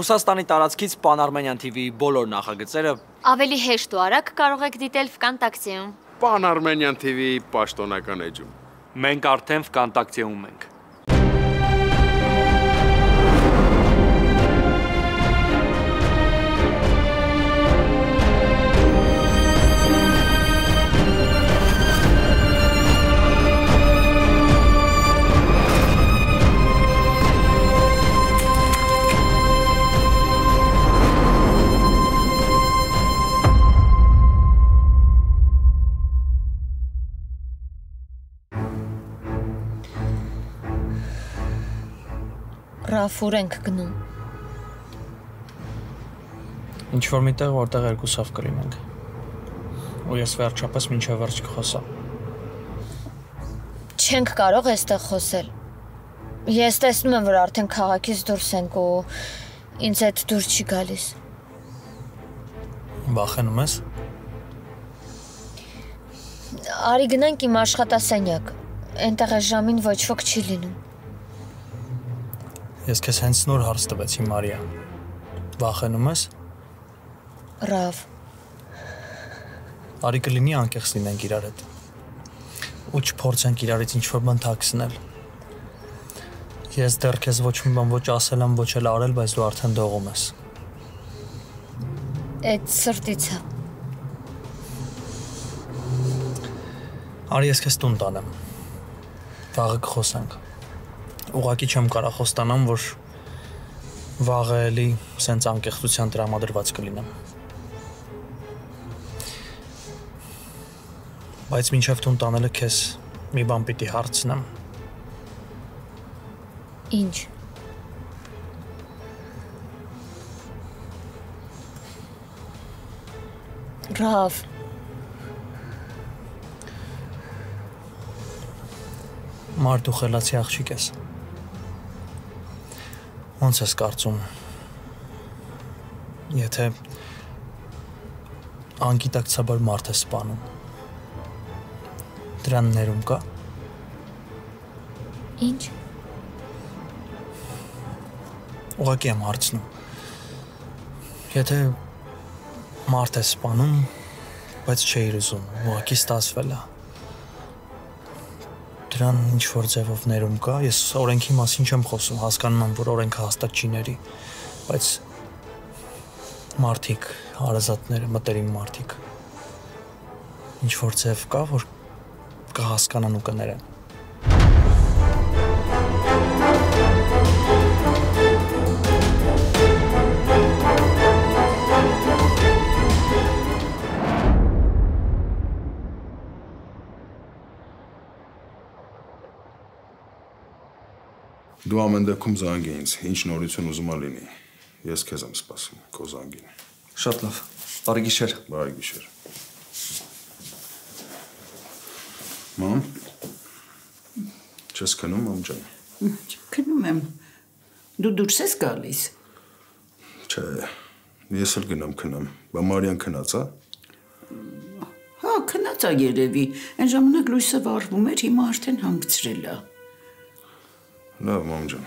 Ռուսաստանի տարածքից Pan-Armenian TV-ի բոլոր նախագծերը ավելի հեշտ ու արագ կարող եք դիտել Vkontakte-ում։ Pan-Armenian TV-ի պաշտոնական էջում։ Մենք արդեն Vkontakte-ում ենք։ Ռաֆուր ենք գնում։ Ինչ-որ միտեղ, որտեղ երկուսով կլինենք։ Ու ես վերջապես մինչև վերջ կխոսամ։ Չենք կարող այստեղ խոսել։ Ես տեսնում եմ, որ արդեն քաղաքից դուրս ենք ու ինձ հետ դուր չի գալիս։ Վախենում ես։ Արի գնանք իմ աշխատասենյակ։ Այնտեղ այս ժամին ոչ ոք չի լինում։ Ես քեզ հենց նոր հարց տվեցի, Մարիա։ Վախենում ես։ Ռավ։ Արի կլինի անկեղծ լինենք իրար հետ։ Ու չփորձենք իրարից ինչ-որ բան թաքցնել։ Ես դեռ քեզ ոչ մի բան ոչ ասել եմ, ոչ էլ արել, բայց դու արդեն դողում ես։ Այդ սրտից է։ Արի ես քեզ տուն տանեմ։ Վաղը կխոսենք։ Ուղղակի չեմ կարող խոստանամ, որ վաղը էլի սենց անկեղծության տրամադրված կլինեմ։ Բայց մինչև տուն տանելը քեզ մի բան պիտի հարցնեմ։ Ինչ։ Ռավ։ Մարդ ու խելացի աղջիկ ես։ Ոնց ես կարծում, եթե անգիտակցաբար մարդ է սպանում, դրան ներում կա։ Ինչ։ Ուղղակի եմ հարցնում, եթե մարդ է սպանում, բայց չէիր ուզում, ուղղակի ստացվել է, դրան ինչ-որ ձևով ներում կա, ես օրենքի մասին չեմ խոսում, հասկանում եմ, որ օրենքը հաստատ չի ների, բայց մարդիկ, հարազատները, մտերիմ մարդիկ, ինչ-որ ձև կա, որ կհասկանան ու կներեն։ Դու ամեն դեպքում զանգի ինձ, ինչ նորություն ուզում ա լինի։ Ես քեզ եմ սպասում, քո զանգին։ Շատ լավ, բարի գիշեր։ Բարի գիշեր։ Մամ, չես քնում, մամ ջան։ Քնում եմ։ Դու դուրս ես գալիս։ Չէ, ես էլ գնամ քնամ։ Բա Մարիան քնած է։ Հա, քնած է երևի։ Այն ժամանակ լույսը վառվում էր, հիմա արդեն հանգցրել է։ Լավ, մամ ջան։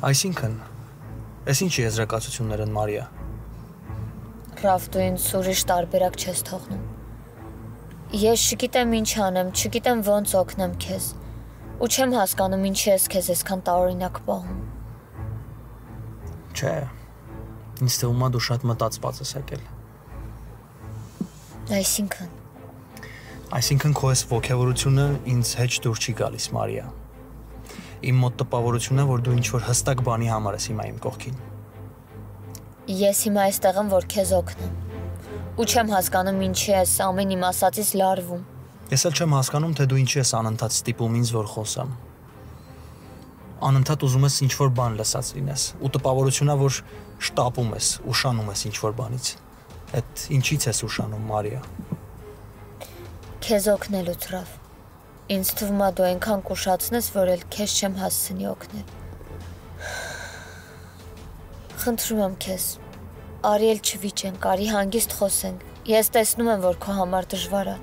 Այսինքն, ես ինչ եզրակացություններ են, Մարիա։ Ռավ, դու ինձ ուրիշ տարբերակ չես թողնում։ Ես չգիտեմ ինչ անեմ, չգիտեմ ոնց օգնեմ քեզ։ Ու չեմ հասկանում ինչի ես քեզ այսքան տարօրինակ պահում։ Չէ, ինձ թվում է դու շատ մտածված ես եկել։ Այսինքն քո այս ոգևորությունը ինձ հետ դուր չի գալիս, Մարիա։ Իմ մոտ տպավորությունն է, որ դու ինչ-որ հստակ բանի համար ես հիմա իմ կողքին։ Ես հիմա այստեղ եմ, որ քեզ օգնեմ։ Ու չեմ հասկանում ինչի ես ամեն իմ ասածից լարվում։ Ես էլ չեմ հասկանում, թե դու ինչի ես անընդհատ ստիպում ինձ, որ խոսամ։ Անընդհատ ուզում ես ինչ-որ բան լսած լինես, ու տպավորությունն է, որ շտապում ես, ուշանում ես ինչ-որ բանից։ Այդ ինչից ես ուշանում, Մարիա։ Քեզ օգնելուց, Ռավ։ Ինձ թվում է դու այնքան կուշացնես, որ էլ քեզ չեմ հասցնի օգնել։ Խնդրում եմ քեզ, Արի էլ չվիճենք, արի հանգիստ խոսենք։ Ես տեսնում եմ, որ քո համար դժվար է։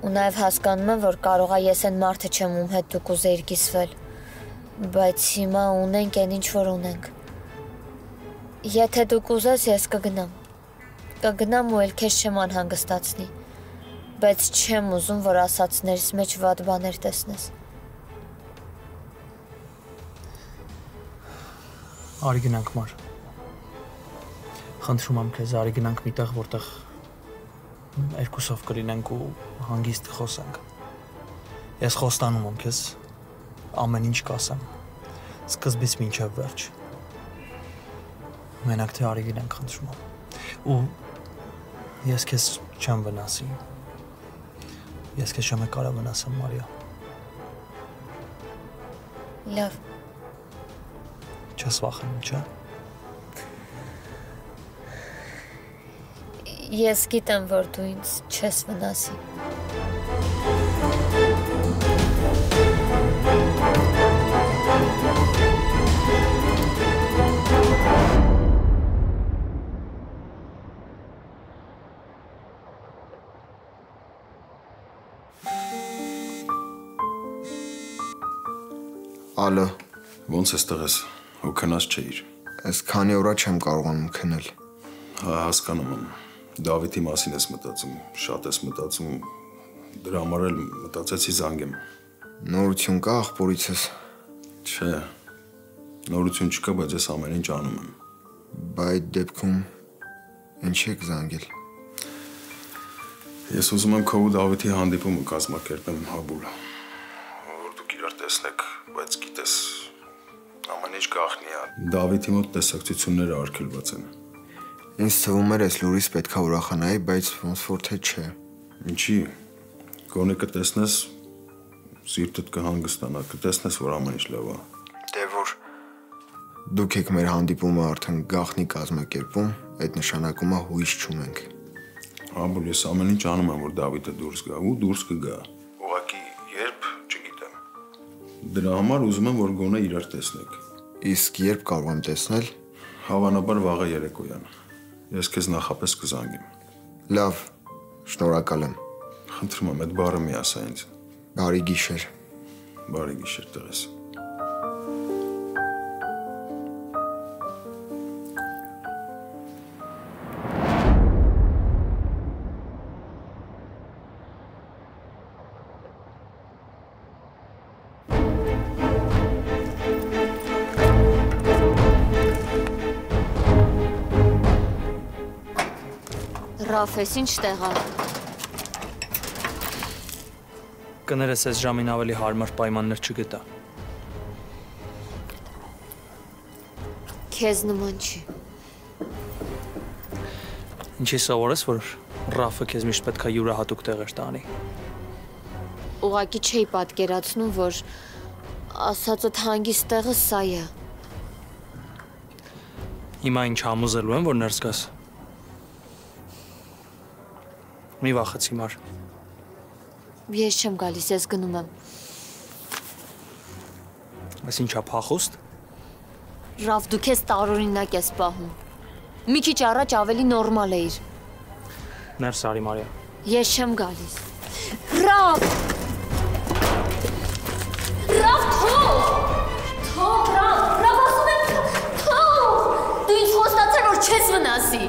Ու նաև հասկանում եմ, որ կարող է ես այն մարդը չեմ, ում հետ դու կուզեիր կիսվել։ Բայց հիմա ունենք այն ինչ որ ունենք։ Եթե դու կուզես, ես կգնամ։ Կգնամ ու էլ քեզ չեմ անհանգստացնի։ Բայց չեմ ուզում, որ ասածներիս մեջ վատ բաներ տեսնես։ Արի գնանք մար։ Խնդրում եմ քեզ, արի գնանք միտեղ, որտեղ երկուսով կլինենք ու հանգիստ խոսենք։ Ես խոստանում եմ քեզ, ամեն ինչ կասեմ, սկզբից մինչև վերջ։ Մենակ թե արի գնանք, խնդրում եմ։ Ու ես քեզ չեմ վնասի։ Ես քեզ չեմ կարա վնասեմ, Մարիա։ Լավ։ Չես վախենում, չէ՞։ Ես գիտեմ, որ դու ինձ չես վնասի։ Ալո, Ոնց ես տղես, ու քնած չէիր։ ես քանի օրա չեմ կարողանում քնել։ Հա, հասկանում եմ։ Դավիթի մասին ես մտածում, շատ ես մտածում, դրա համար էլ մտածեցի զանգեմ։ Նորություն կա աղբորիցս։ Չէ, նորություն չկա, բայց ես ամեն ինչ անում եմ։ Բայց դեպքում ինչ եք զանգել։ Ես ուզում եմ քո ու Դավիթի հանդիպումը կազմակերպեմ Հաբուլ, որ դուք իրար տեսնեք, բայց գիտես, ամեն ինչ գաղտնի է։ Դավիթի մոտ տեսակցությունները արգելված են։ Ինձ թվում էր, ես լուրից պետքա ուրախանայի, բայց ոնց որ թե չէ։ Ինչի, գոնե կտեսնես, սիրտդ կհանգստանա, կտեսնես, որ ամեն ինչ լավ է։ Դե որ դուք եք մեր հանդիպումը արդեն գաղտնի կազմակերպում, այդ նշանակում է հույս չունենք։ Հաբուլ, ես ամեն ինչ անում եմ, որ Դավիթը դուրս գա, ու դուրս կգա։ Ուղղակի երբ, չգիտեմ։ Դրա համար ուզում եմ, որ գոնե իրար տեսնեք։ Իսկ երբ կարող եմ տեսնել։ Հավանաբար վաղը երեկոյան։ Ես քեզ նախապես կզանգեմ։ Լավ, շնորհակալ եմ։ Խնդրում եմ, այդ բառը մի ասա ինձ։ Բարի գիշեր։ Բարի գիշեր, տղես։ Ռաֆ, ես ինչ տեղա։ Կներես այս ժամին ավելի հարմար պայմաններ չգտա։ Քեզ նման չի։ Ինչի սովորես, որ Ռաֆը քեզ միշտ պետքա յուրահատուկ տեղեր տանի։ Ուղղակի չէի պատկերացնում, որ ասածդ հանգիստ տեղը սա է։ Հիմա ինչ համոզելու եմ, որ ներս գաս։ Մի վախեցի մար։ Ես չեմ գալիս, ես գնում եմ։ Այս ինչա փախուստ։ Ռաֆ, դու քեզ տարօրինակ ես պահում։ Մի քիչ առաջ ավելի նորմալ էիր։ Ներս արի Մարիա։ Ես չեմ գալիս։ Ռաֆ! Ռաֆ, թող! Թող, Ռաֆ, ասում եմ, թող! Դու ինձ խոստացար, որ չես վնասի։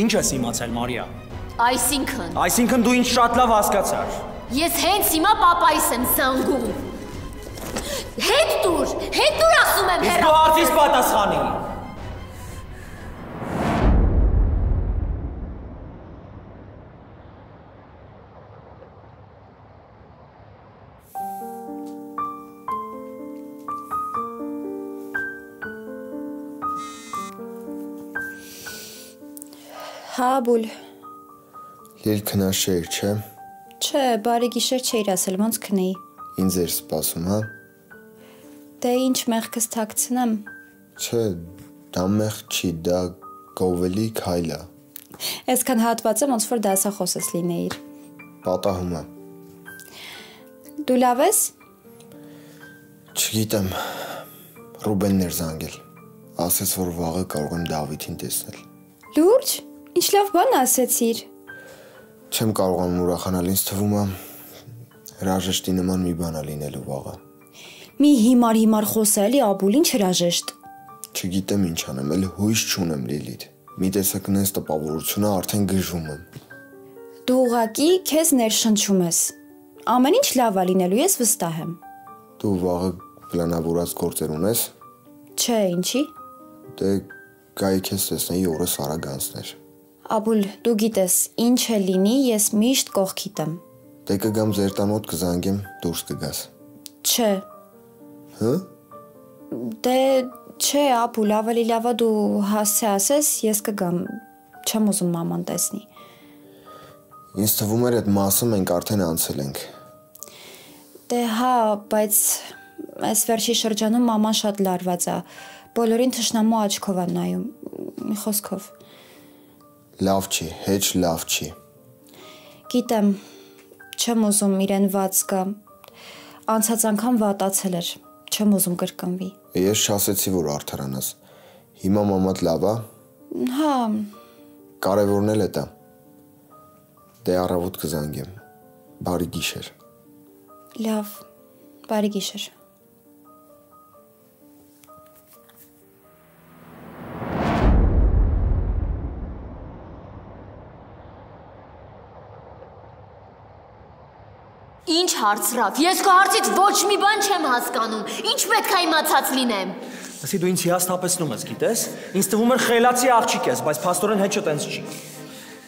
Ինչ ես իմացել Մարիա։ Այսինքն դու ինչ շատ լավ հասկացար։ ես հենց հիմա պապայիս եմ զանգում։ Հետ դուր, ասում եմ հեռա։ Դու արդից պատասխանի։ Հա, Բուլ։ Լիլ քնած չէր, չէ։ Չէ, բարի գիշեր չէիր ասել, ոնց քնեի։ Ինձ էր սպասում, հա։ Դե ինչ մեղքս թաքցնեմ։ Չէ, դա մեղք չի, դա գովելի քայլ է։ Այսքան հատվածը ոնց որ դասախոս ես լինեիր։ Պատահում է։ Դու լավ ես։ Չգիտեմ, Ռուբենն էր զանգել։ Ասեց, որ վաղը կարող եմ Դավիթին տեսնել։ Լուրջ, ինչ լավ բան ասեցիր։ Չեմ կարողանում ուրախանալ, ինձ թվում է հրաժեշտի նման մի բան է լինելու վաղը։ Մի հիմար խոսա էլի Աբուլ, ինչ հրաժեշտ։ Չգիտեմ ինչ անեմ, էլ հույս չունեմ Լիլիթ։ Մի տեսակ նենց տպավորությունը արդեն գժում եմ։ Դու ուղղակի քեզ ներշնչում ես։ Ամեն ինչ լավ է լինելու, ես վստահ եմ։ Դու վաղը պլանավորած գործեր ունես։ Չէ, ինչի։ Դե գայի քեզ տեսնեի օրս արագ անցներ։ Աբուլ, դու գիտես, ինչ է լինի, ես միշտ կողքիդ եմ։ Դե կգամ ձեր տան մոտ կզանգեմ, դուրս կգաս։ Չէ։ Հը։ Դե չէ, Աբուլ, ավելի լավ է դու հասցե ասես, ես կգամ։ Չեմ ուզում մաման տեսնի։ Ինձ թվում էր այդ մասը մենք արդեն անցել ենք։ Դե հա, բայց այս վերջի շրջանում մաման շատ լարված է։ Բոլորին թշնամու աչքով է նայում։ Մի խոսքով։ Լավ չի, հեչ լավ չի։ Գիտեմ, չեմ ուզում իրեն վատ զգա։ Անցած անգամ վատացել էր։ Չեմ ուզում կրկնվի։ Ես չասեցի, որ արդարանաս։ Հիմա մամատ լավ է։ Հա, Կարևորն էլ է դա։ Դե առավոտ կզանգեմ։ Բարի գիշեր։ լավ, բարի գիշեր։ Ինչ հարցրավ, ես քո հարցից ոչ մի բան չեմ հասկանում, ինչ պետք է իմացած լինեմ։ Ասի դու ինձ հիասթափեցնում ես, գիտես։ Ինձ թվում էր խելացի աղջիկ ես, բայց փաստորեն հեչը տենց չի։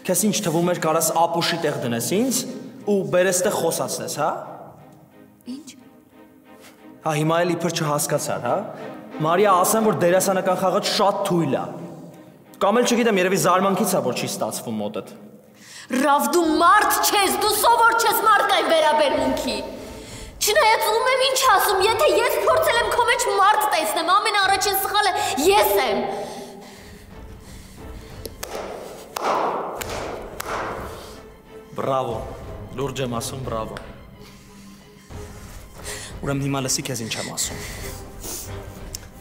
Քեզ ինչ թվում էր կարաս ապուշի տեղ դնես ինձ ու բերես տեղ խոսացնես, հա։ Ինչ։ Հա հիմա էլ իբր չհասկացար, հա։ Մարիա ասեմ, որ դերասանական խաղը շատ թույլ է։ Կամ էլ չգիտեմ, երևի զարմանքից է, որ չի ստացվում մոտդ։ Ռավ, դու մարդ չես, դու սովոր չես մարդկային վերաբերմունքի։ Չնայած ում եմ ինչ ասում, եթե ես փորձել եմ քո մեջ մարդ տեսնեմ, ամենաառաջին սխալը ես եմ։ Բրավո, լուրջ եմ ասում, բրավո։ Ուրեմն հիմա լսի քեզ ինչ եմ ասում։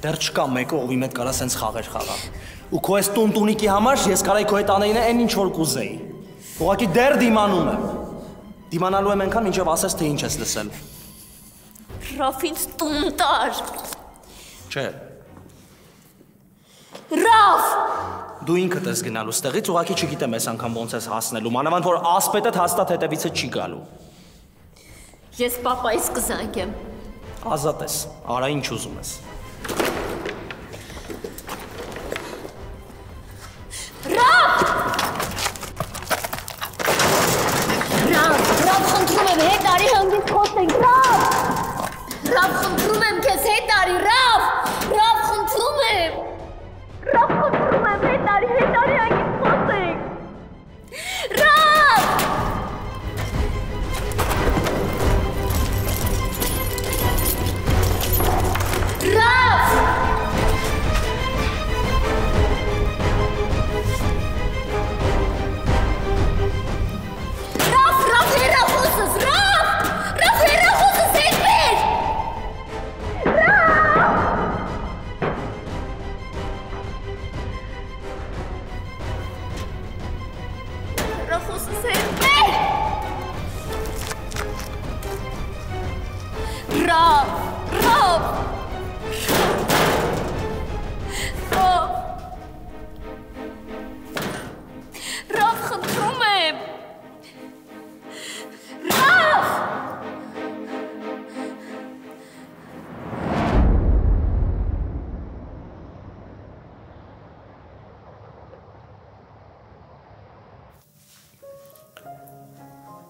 Դեռ չկա մեկը, ովի հետ կարա սենց խաղեր խաղալ։ Ու քո այս տունտունիկի համար ես կարայի քո հետ անեին այն ինչ որ կուզեի։ Ուղղակի դեռ դիմանում եմ։ Դիմանալու եմ այնքան, մինչև ասես, թե ինչ ես լսել։ Ռավ, ինձ տուն տար։ Չէ։ Ռավ։ Դու ինքդ ես գնալու ստեղից, ուղղակի չգիտեմ այս անգամ ոնց ես հասնելու, մանավանդ որ ասպետդ հաստատ հետևիցը չի գալու։ Ես պապայիս կզանգեմ։ Ազատ ես, արա ինչ ուզում ես։ Ռավ, խնդրում եմ, հետ արի հանգիստ խոսենք, Ռավ, խնդրում եմ քեզ, հետ արի, Ռավ, խնդրում եմ, հետ արի հանգիստ խոսենք, Ռավ,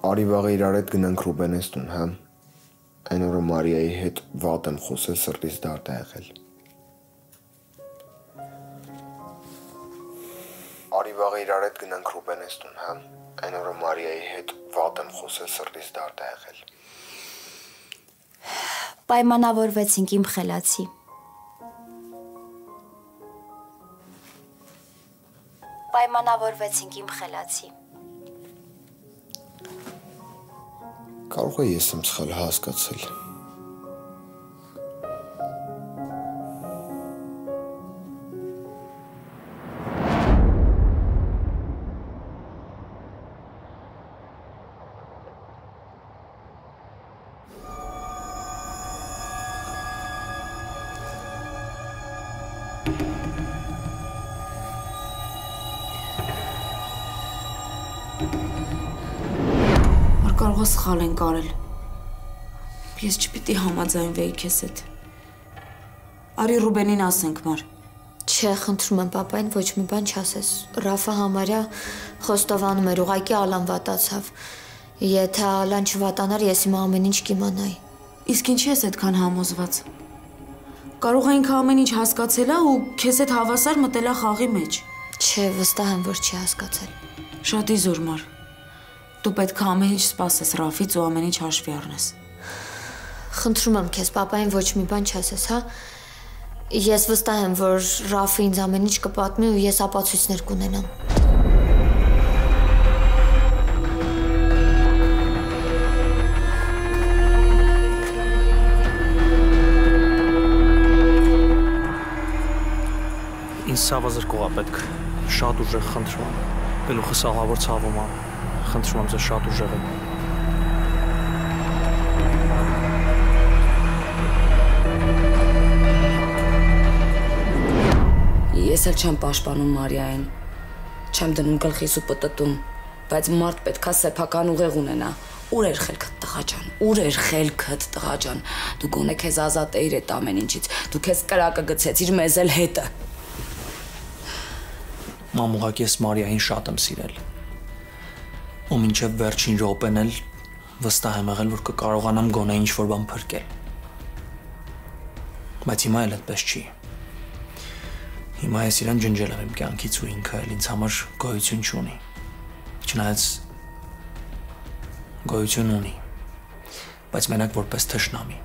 Արի վաղը իրար հետ գնանք Ռուբենես տուն, հա։ Այն օրը Մարիայի հետ վատ եմ խոսել, սրտից դարդ է եղել։ Արի վաղը իրար հետ գնանք Ռուբենես տուն, հա։ Այն օրը Մարիայի հետ վատ եմ խոսել, սրտից դարդ է եղել։ Պայմանավորվեցինք իմ խելացի։ Պայմանավորվեցինք իմ խելացի։ Կարող է ես եմ սխալ հասկացել։ Որ կարող է սխալ են կարել։ Ես չպիտի համաձայնվեի քեզ հետ։ Արի Ռուբենին ասենք, մար։ Չէ, խնդրում եմ պապային ոչ մի բան չասես։ Ռաֆը համարյա խոստովանում էր, ուղղակի Ալան վատացավ։ Եթե Ալան չվատանար, ես իմ ամեն ինչ կիմանայի։ Իսկ ինչի ես այդքան համոզված։ Կարող է ինքը ամեն ինչ հասկացել է ու քեզ հետ հավասար մտել է խաղի մեջ։ Չէ, վստահ եմ, որ չի հասկացել։ Շատ իզուր, մար։ Դու պետք է ամեն ինչ սպասես Ռաֆից ու ամեն ինչ հաշվի առնես։ Խնդրում եմ քեզ, պապային ոչ մի բան չասես, հա։ Ես վստահ եմ, որ Ռաֆը ինձ ամեն ինչ կպատմի ու ես ապացույցներ կունենամ։ Ինձ ցավը զրկող է պետք, շատ ուժեղ խնդրում եմ, գլուխս ահավոր ցավում է, խնդրում եմ ձեզ շատ ուժեղ եք։ Ես էլ չեմ պաշտպանում Մարիային, չեմ դնում գլխիս ու պտտում, բայց մարդ պետքա սեփական ուղեղ ունենա։ Ուր էր խելքդ տղա ջան, ուր էր խելքդ տղա ջան, դու գոնե քեզ ազատ էիր այդ ամեն ինչից, դու քեզ կրակը գցեցիր մեզ էլ հետը։ Մամուղակ ես Մարիային շատ եմ սիրել, ու մինչև վերջին րոպեն էլ վստահ եմ եղել, որ կկարողանամ գոնե ինչ-որ բան փրկել, բայց հիմա էլ այդպես չի։ Հիմա ես իրան ջնջել եմ իմ կյանքից ու ինքը էլ ինձ համար գոյություն չունի, չնայած գոյություն ունի, բայց մենակ որպես թշնամի։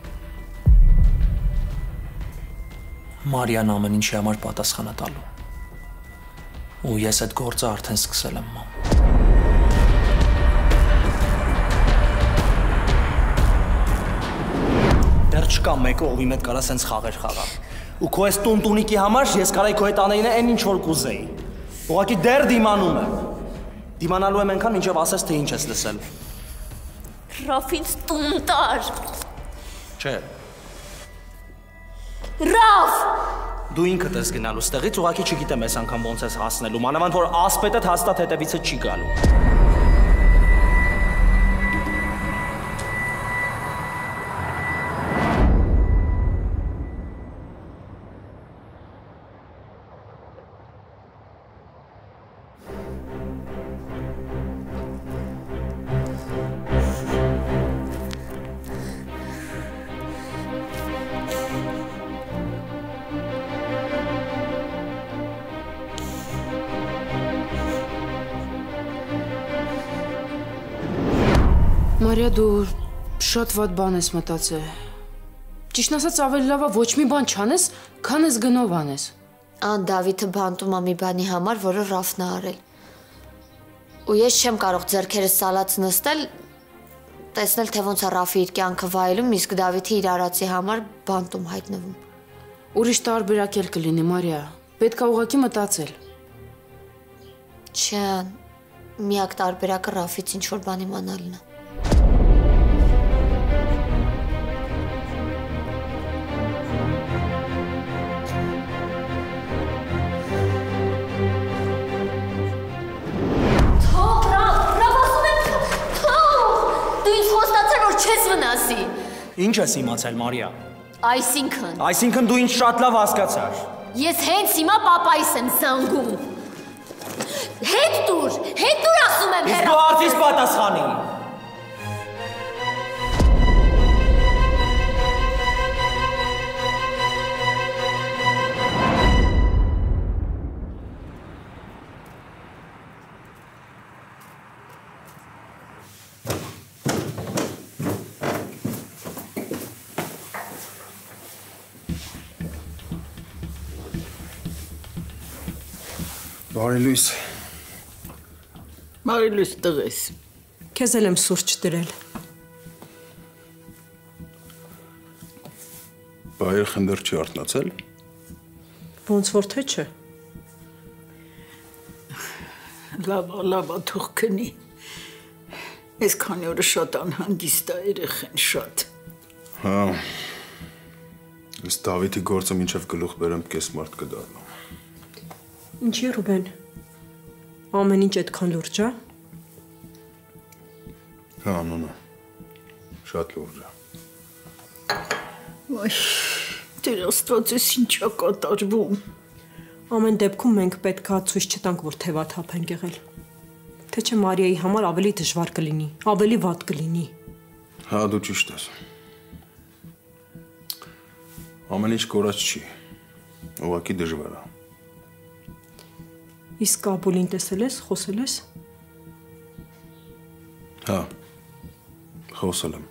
Մարիան ամեն ինչի համար պատասխան է տալու, ու ես այդ գործը արդեն սկսել եմ, մամ։ Դեռ չկա մեկը, ով իմ հետ կարա սենց խաղեր խաղա։ Ու քո այս տունտունիկի համար ես կարայի քո հետ անեին այն ինչ որ կուզեի։ Ուղղակի դեռ դիմանում եմ։ Դիմանալու եմ այնքան, մինչև ասես թե ինչ ես լսել։ Ռաֆ ինձ տուն տար։ Չէ։ Ռաֆ! Դու ինքդ ես գնալու ստեղից, ուղղակի չգիտեմ այս անգամ ոնց ես հասնելու, մանավանդ որ ասպետդ հաստատ հետևիցը չի գալու։ Մարիա, դու շատ վատ բան ես մտածել։ Ճիշտն ասած ավելի լավ է ոչ մի բան չանես, քան ես գնով անես։ Ան Դավիթը բանտում է մի բանի համար, որը Ռաֆն է արել։ Ու ես չեմ կարող ձեռքերս սալած նստել, տեսնել թե ոնց է Ռաֆի իր կյանքը վայելում, իսկ Դավիթը իր արածի համար բանտում հայտնվում։ Ուրիշ տարբերակ էլ կլինի, Մարիա։ Պետք է ուղղակի մտածել։ Չէ, միակ տարբերակը Ռաֆից ինչ որ բան իմանալն է։ Ինչ ես իմացել, Մարիա։ Այսինքն դու ինձ շատ լավ հասկացար։ Ես հենց հիմա պապայիս եմ զանգում։ Հետ դուր ասում եմ Իսկ դու արդից պատասխանի։ Բարի լույս։ Բարի լույս տղես։ Քեզ էլ եմ սուրճ դրել։ Բայր խնդր չի արթնացել։ Ոնց որ թե չէ։ Լավ, թող քնի։ Այս քանի օրը շատ անհանգիստ է երեխեն շատ։ Հա։ Ըստ Դավիթի գործը մինչև գլուխ բերեմ կես մարդ կդառնա։ Ինչի Ռուբեն։ Ամեն ինչ այդքան լուրջ է։ Հա, նոնա։ Շատ լուրջ է։ Ոյ, Տեր Աստված, ես ինչա կատարվում։ Ամեն դեպքում մենք պետք է ցույց չտանք, որ թևաթափ ենք եղել։ Թե չէ Մարիայի համար ավելի դժվար կլինի, ավելի վատ կլինի։ Հա, դու ճիշտ ես։ Ամեն ինչ կորած չի։ Ուղղակի դժվար է։ Իսկ Աբուլին տեսել ես, խոսել ես։ Հա, խոսել եմ։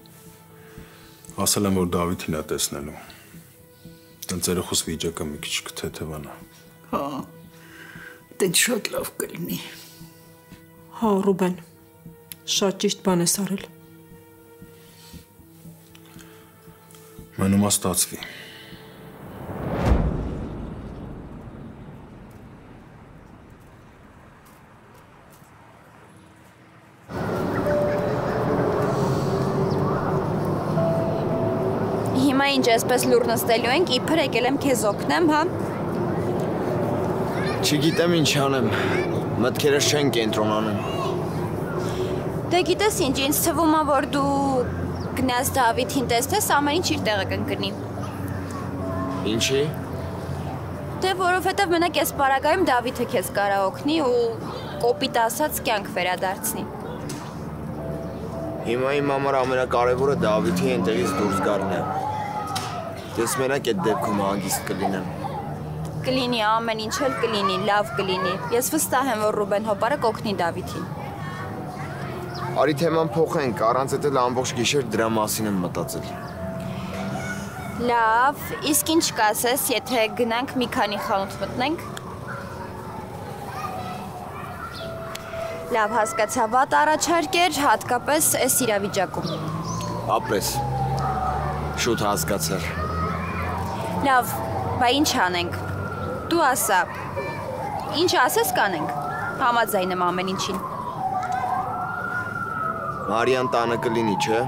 Ասել եմ, որ Դավիթին է տեսնելու։ Տնցերախոս վիճակը մի քիչ կթեթևանա։ Հա, դե շատ լավ կլինի։ Հա, Ռուբեն, շատ ճիշտ բան ես արել։ Մնում է ստացվի։ Հիմա ինչ այսպես լուր նստելու ենք, իբր եկել եմ քեզ օգնեմ, հա։ Չգիտեմ ինչ անեմ, մտքերս չեն կենտրոնանում։ Դե գիտես ինչ, ինձ թվում է, որ դու գնաս Դավիթին տեսնես, ամեն ինչ իր տեղը կընկնի։ Ինչի։ Դե որովհետև մենակ այս պարագայում Դավիթը քեզ կարա օգնի ու կոպիտ ասած կյանք վերադարձնի։ Հիմա իմ համար ամենակարևորը Դավիթի այնտեղից դուրս գալն է։ Ես մենակ այդ դեպքում հանգիստ կլինեմ։ Կլինի, ամեն ինչ էլ կլինի, լավ կլինի։ Ես վստահ եմ, որ Ռուբեն Հոպարը կօգնի Դավիթին։ Արի թեման փոխենք, առանց այդ էլ ամբողջ գիշեր դրա մասին եմ մտածել։ Լավ, իսկ ինչ կասես, եթե գնանք մի քանի խանութ մտնենք։ Լավ, հասկացա, վատ առաջարկ էր, հատկապես այս իրավիճակում։ Ապրես։ Շուտ հասկացար։ Լավ, բա ինչ անենք։ Դու ասա։ Ինչ ասես կանենք։ Համաձայն եմ ամեն ինչին։ Մարիան տանը կլինի, չէ՞։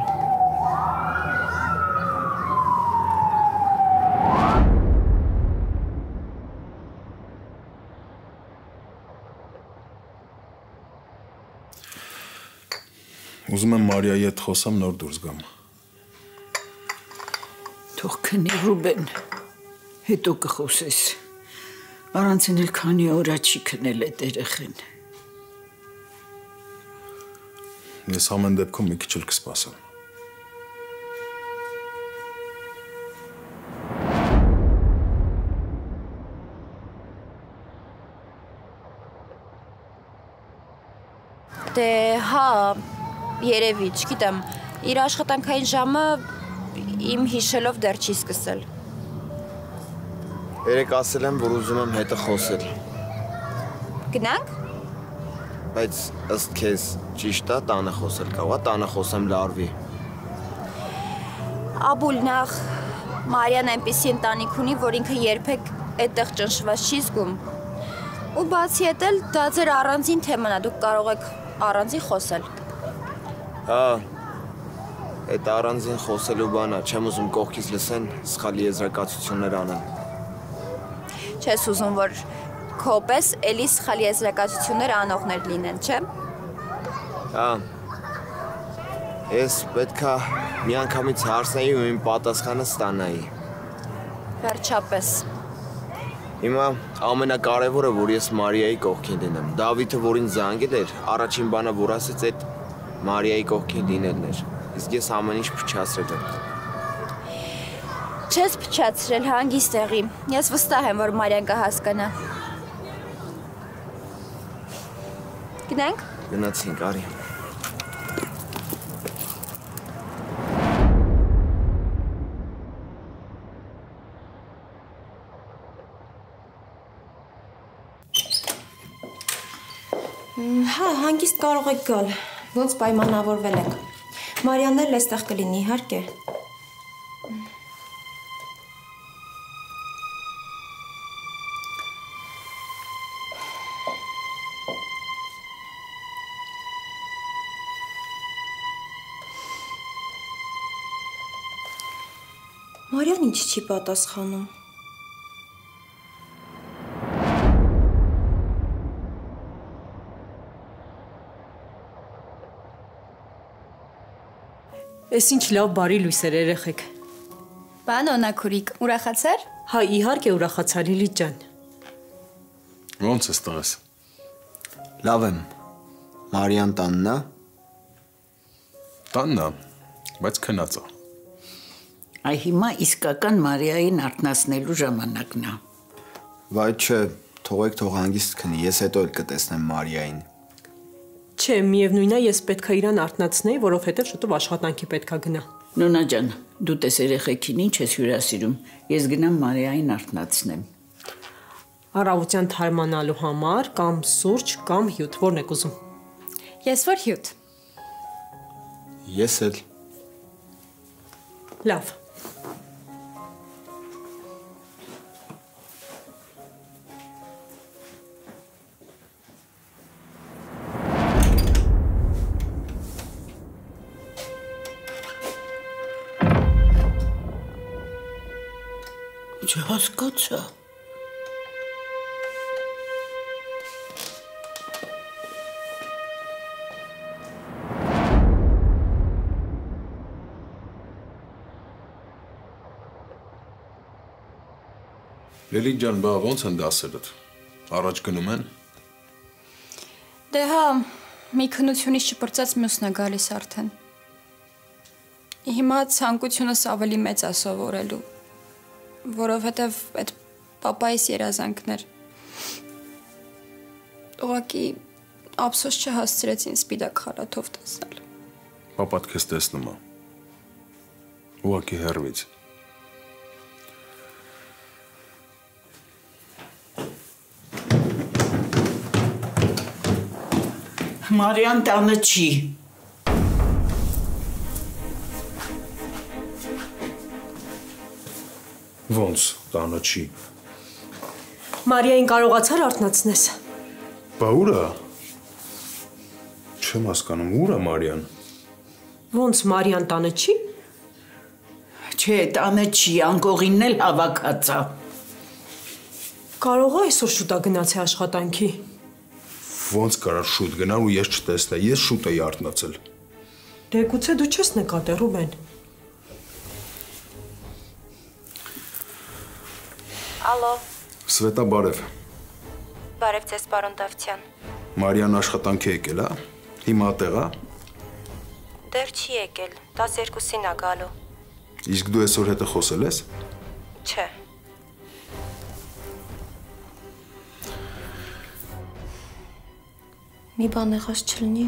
Ուզում եմ Մարիայի հետ խոսամ, նոր դուրս գամ։ Թող քնի Ռուբեն, հետո կխոսես։ Առանցին էլ քանի օրա չի քնել այդ երեխեն։ Ես ամեն դեպքում մի քիչ էլ կսպասեմ։ Դե հա, երևի, չգիտեմ, իր աշխատանքային ժամը իմ հիշելով դեռ չի սկսել։ Երեք ասել եմ, որ ուզում եմ հետը խոսել։ Գնանք։ Բայց ըստ քեզ ճիշտ է տանը խոսել կավա, տանը խոսեմ լարվի։ Աբուլ, նախ Մարիան այնպիսի ընտանիք ունի, որ ինքը երբեք այդտեղ ճնշված չի զգում։ Ու բացի այդ էլ դա ձեր առանձին թեման է, դուք կարող եք առանձին խոսել։ Հա, այդ առանձին խոսելու բան է, չեմ ուզում կողքից լսեն, սխալ եզրակացություններ անեն։ Չես ուզում, որ քո պես էլի սխալ եզրակացություններ անողներ լինեն, չէ՞։ Հա։ Ես պետքա մի անգամից հարցնեի ու իմ պատասխանը ստանայի։ Վերջապես։ Հիմա ամենակարևորը, որ ես Մարիայի կողքին լինեմ։ Դավիթը, որ ինձ զանգել էր, առաջին բանը, որ ասեց, այդ Մարիայի կողքին լինելն էր։ Իսկ ես ամեն ինչ փչացրել եմ։ Չես փչացրել, հանգիստ եղի։ Ես վստահ եմ, որ Մարիան կհասկանա։ Գնանք։ Գնացինք, արի։ Հա, հանգիստ կարող եք գալ, ոնց պայմանավորվել եք։ Մարիանն էլ այստեղ կլինի, իհարկե։ Մարիան ինչ չի պատասխանում։ Էս ինչ լավ բարի լույսեր երեխեք։ Բան օնակուրիկ, ուրախացար։ Հա, իհարկե ուրախացա Լիլիթ ջան։ Ոնց ես տղես։ Լավ եմ։ Մարիան տանն է։ Տանն է, բայց քնած է։ Այ հիմա իսկական Մարիային արթնացնելու ժամանակն է։ Բայց չէ, թողեք թող հանգիստ քնի, ես հետո էլ կտեսնեմ Մարիային։ Չէ, միևնույնն է, ես պետքա իրան արթնացնեի, որովհետև շուտով աշխատանքի պետքա գնա։ Նոնա ջան, դու տես երեխեքին ինչ ես հյուրասիրում։ Ես գնամ Մարիային արթնացնեմ։ Առավոտյան թարմանալու համար կամ սուրճ կամ հյութ, որն եք ուզում։ Ես որ հյութ։ Ես էլ։ Լավ։ Չհասկացա։ Լիլիթ ջան, բա ոնց են դասերդ։ Առաջ գնում են։ Դե հա, մի քնությունից չպրծած մյուսն է գալիս արդեն։ Հիմա ցանկությունս ավելի մեծ է սովորելու, որովհետև այդ պապայիս երազանքներ ուղղակի ափսոս չհասցրեց ինձ սպիտակ խալաթով տեսնել։ Պապատ քեզ տեսնում է։ Ուղղակի հեռվից։ Մարիան տանը չի։ Ոնց տանը չի։ Մարիային կարողացար արթնացնես։ Բա ուր է։ Չեմ հասկանում, ուր է Մարիան։ Ոնց Մարիան տանը չի։ Չէ, տանը չի, անկողինն էլ հավաքած է։ Կարող է այսօր շուտա գնացի աշխատանքի։ Ոնց կարար շուտ գնալ ու ես չտեսնեի, ես շուտ էի արթնացել։ Դե գուցե դու չես նկատել, Ռուբեն։ Ալո, Սվետա, բարև։ բարև ձեզ, պարոն Դավթյան։ Մարիան աշխատանքի եկել է։ Հիմա տեղ է։ Դեռ չի եկել, 12-ին է գալու։ Իսկ դու այսօր հետը խոսել ես։ Չէ։ Մի բան եղած չլինի։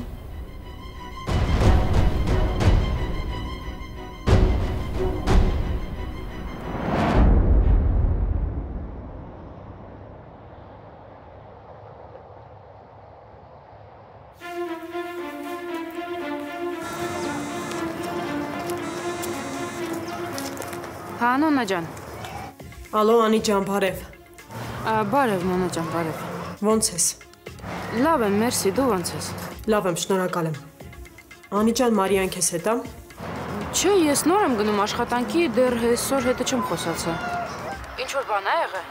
Հա, Նոնա ջան։ Ալո, Անի ջան, բարև։ Բարև, Նոնա ջան, բարև։ Ոնց ես։ Լավ եմ, մերսի, դու ոնց ես։ Լավ եմ, շնորհակալ եմ։ Անի ջան, Մարիան քեզ հետ է։ Չէ, ես նոր եմ գնում աշխատանքի, դեռ այսօր հետը չեմ խոսացա։ Ինչ որ բան է եղել։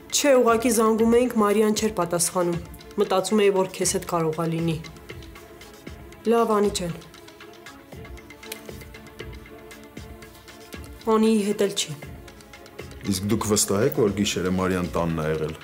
Չէ, ուղղակի զանգում էինք, Մարիան չէր պատասխանում։ Մտածում էի, որ քեզ հետ կարող է լինի։ Լավ, Անի ջան։ Անիի հետ էլ չի։ Իսկ դուք վստահ եք, որ գիշերը Մարիան տանն է եղել։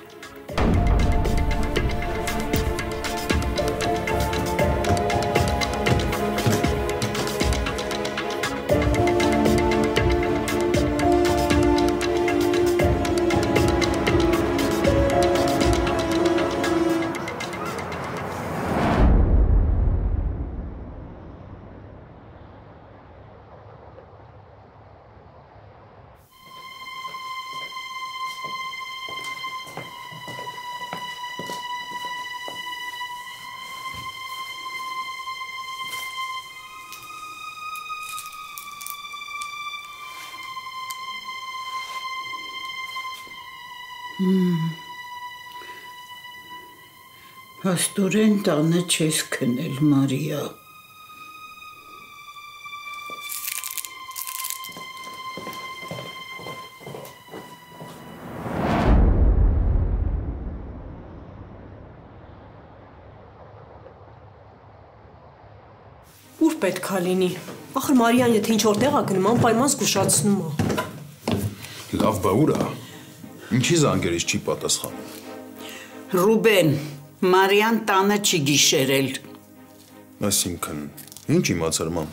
Հաստորեն տանը չես քնել, Մարիա։ Ուր պետքա լինի։ Ախր Մարիան եթե ինչ որտեղ է գնում, անպայման զգուշացնում է։ Լավ, բա ուր է։ Ինչի զանգերից չի պատասխանում։ Ռուբեն, Մարիան տանը չի գիշերել։ Այսինքն, ինչ իմացար մամ։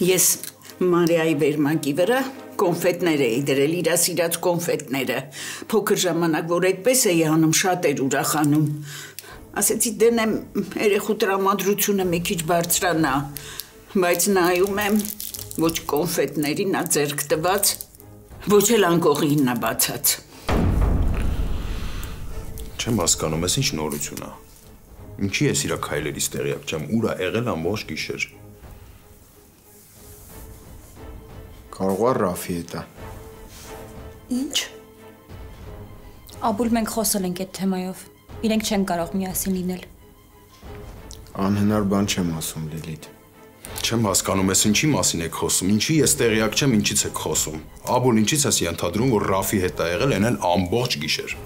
Ես Մարիայի վերմակի վրա կոնֆետներ էի դրել, իր սիրած կոնֆետները։ Փոքր ժամանակ, որ այդպես էի անում, շատ էր ուրախանում։ Ասեցի դնեմ երեխու տրամադրությունը մի քիչ բարձրանա, բայց նայում եմ ոչ կոնֆետների նա ձեռք տված, ոչ էլ անկողին նա բացած։ Չեմ հասկանում, ես ինչ նորություն է։ Ինչի ես իրա քայլերից տեղյակ չեմ, ուր է եղել ամբողջ գիշեր։ Կարող է Ռաֆի հետ է։ Ինչ։ Աբուլ մենք խոսել ենք այդ թեմայով։ Իրենք չեն կարող միասին լինել։ Անհնար բան չեմ ասում, Լիլիթ։ Չեմ հասկանում, ես ինչի մասին եք խոսում, ինչի ես տեղյակ չեմ, ինչից եք խոսում։ Աբուլ ինչից ես ենթադրում, որ Ռաֆի հետ է եղել, այն էլ ամբողջ գիշեր։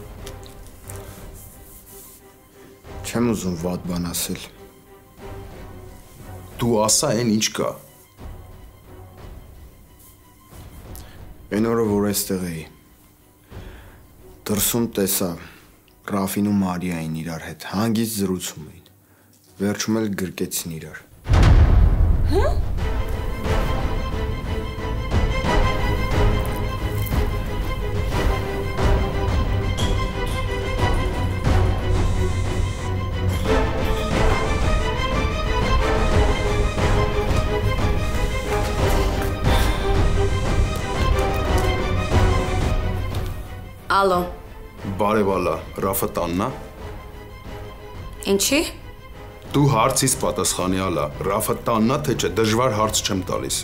Չեմ ուզում վատ բան ասել։ Դու ասա այն ինչ կա։ Այն օրը, որ այստեղ էի, դրսում տեսա Ռաֆին ու Մարիային իրար հետ, հանգիստ զրուցում էին, վերջում էլ գրկեցին իրար։ Հա՞։ Ալո։ Բարևալա, Ռաֆը տաննա։ Ինչի։ Դու հարցիս պատասխանյալա, Ռաֆը տաննա թե չէ, դժվար հարց չեմ տալիս։